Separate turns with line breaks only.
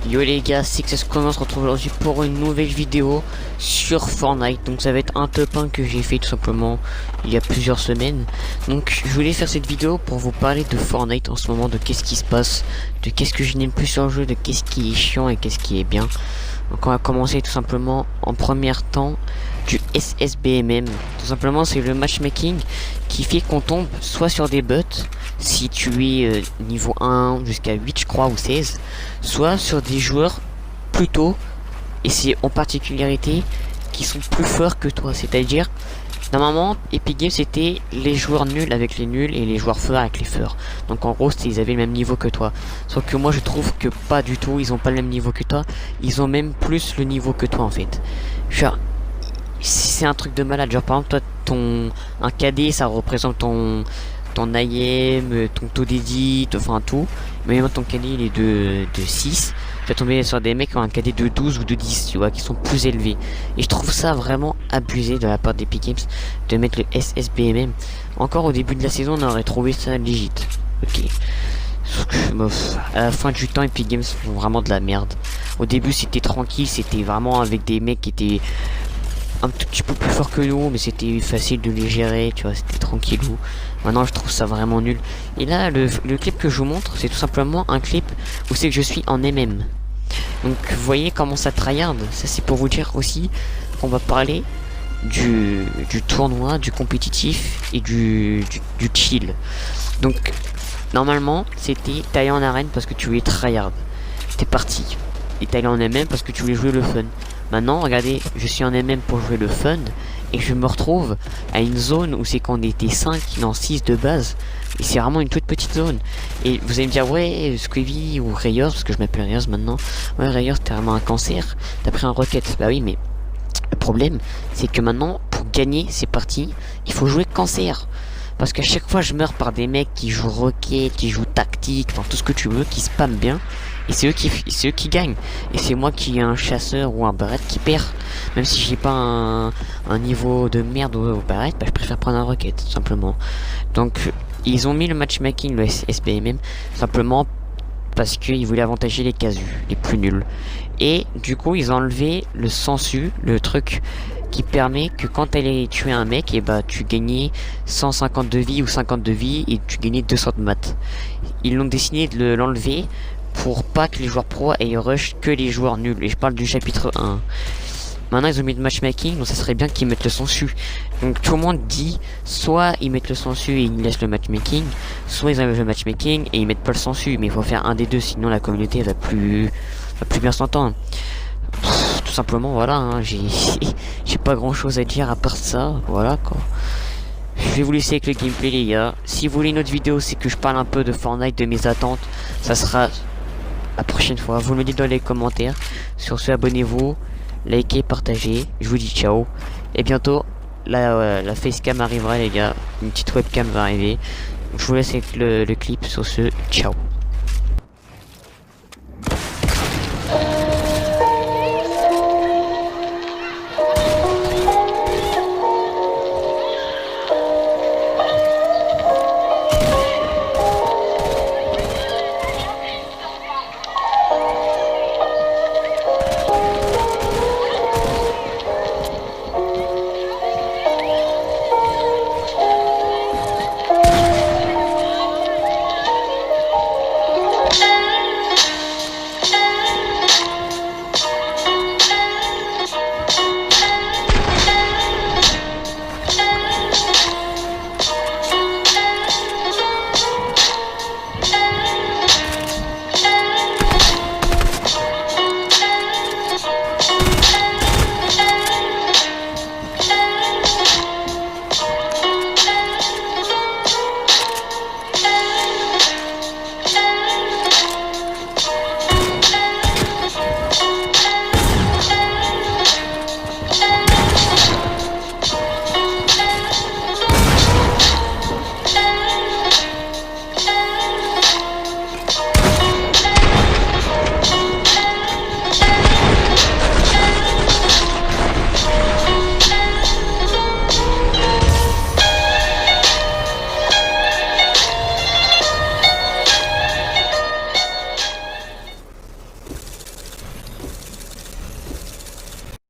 Yo les gars, c'est que on se retrouve aujourd'hui pour une nouvelle vidéo sur Fortnite. Donc ça va être un top 1 que j'ai fait tout simplement il y a plusieurs semaines. Donc je voulais faire cette vidéo pour vous parler de Fortnite en ce moment, de qu'est-ce qui se passe, de qu'est-ce que je n'aime plus sur le jeu, de qu'est-ce qui est chiant et qu'est-ce qui est bien. Donc on va commencer tout simplement en premier temps du SSBMM. Tout simplement c'est le matchmaking qui fait qu'on tombe soit sur des bots si tu es niveau 1 jusqu'à 8 je crois ou 16, soit sur des joueurs plutôt, et c'est en particularité, qui sont plus forts que toi. C'est-à-dire normalement Epic Games c'était les joueurs nuls avec les nuls et les joueurs forts avec les forts. Donc en gros ils avaient le même niveau que toi. Sauf que moi je trouve que pas du tout, ils ont pas le même niveau que toi. Ils ont même plus le niveau que toi en fait. Genre c'est un truc de malade. Genre par exemple toi un KD ça représente ton IM, ton taux d'édit, enfin tout. Mais même ton KD il est de 6. Tu vas tomber sur des mecs qui ont un KD de 12 ou de 10, tu vois, qui sont plus élevés. Et je trouve ça vraiment abusé de la part d'Epic Games de mettre le SSBMM. Encore au début de la saison, on aurait trouvé ça legit. Ok. Sauf que, bof, à la fin du temps, Epic Games font vraiment de la merde. Au début, c'était tranquille, c'était vraiment avec des mecs qui étaient un tout petit peu plus fort que nous, mais c'était facile de les gérer, tu vois, c'était tranquillou. Maintenant je trouve ça vraiment nul. Et là le clip que je vous montre, c'est tout simplement un clip où c'est que je suis en MM. Donc vous voyez comment ça tryhard. Ça c'est pour vous dire aussi qu'on va parler du tournoi, du compétitif et du chill. Donc normalement c'était t'allais en arène parce que tu voulais tryhard, t'es parti. Et t'allais en MM parce que tu voulais jouer le fun. Maintenant, regardez, je suis en MM pour jouer le fun et je me retrouve à une zone où c'est qu'on était 5, non 6 de base. Et c'est vraiment une toute petite zone. Et vous allez me dire, ouais, Squivy ou Rayos, parce que je m'appelle Rayos maintenant. Ouais, Rayos, t'es vraiment un cancer. T'as pris un Rocket. Bah oui, mais le problème, c'est que maintenant, pour gagner ces parties, il faut jouer cancer. Parce qu'à chaque fois, je meurs par des mecs qui jouent Rocket, qui jouent tactique, enfin tout ce que tu veux, qui spamment bien. Et c'est eux qui gagnent. Et c'est moi qui ai un chasseur ou un barret qui perd. Même si j'ai pas un niveau de merde au barret, bah, je préfère prendre un rocket, tout simplement. Donc, ils ont mis le matchmaking, le SBMM, simplement parce qu'ils voulaient avantager les casus, les plus nuls. Et du coup, ils ont enlevé le sensu, le truc qui permet que quand t'allais tuer un mec, et bah tu gagnais 150 de vie ou 50 de vie et tu gagnais 200 de maths. Ils l'ont décidé de l'enlever pour pas que les joueurs pro aient rush que les joueurs nuls. Et je parle du chapitre 1. Maintenant ils ont mis le matchmaking, donc ça serait bien qu'ils mettent le sensu. Donc tout le monde dit, soit ils mettent le sensu et ils laissent le matchmaking, soit ils enlèvent le matchmaking et ils mettent pas le sensu. Mais il faut faire un des deux, sinon la communauté va plus bien s'entendre. Tout simplement, voilà, hein, j'ai pas grand chose à dire à part ça, voilà quoi. Je vais vous laisser avec le gameplay les gars. Si vous voulez une autre vidéo, c'est que je parle un peu de Fortnite, de mes attentes, ça sera la prochaine fois. Vous me le dites dans les commentaires. Sur ce, abonnez-vous, likez, partagez. Je vous dis ciao. Et bientôt, la facecam arrivera les gars. Une petite webcam va arriver. Je vous laisse avec le clip. Sur ce, ciao.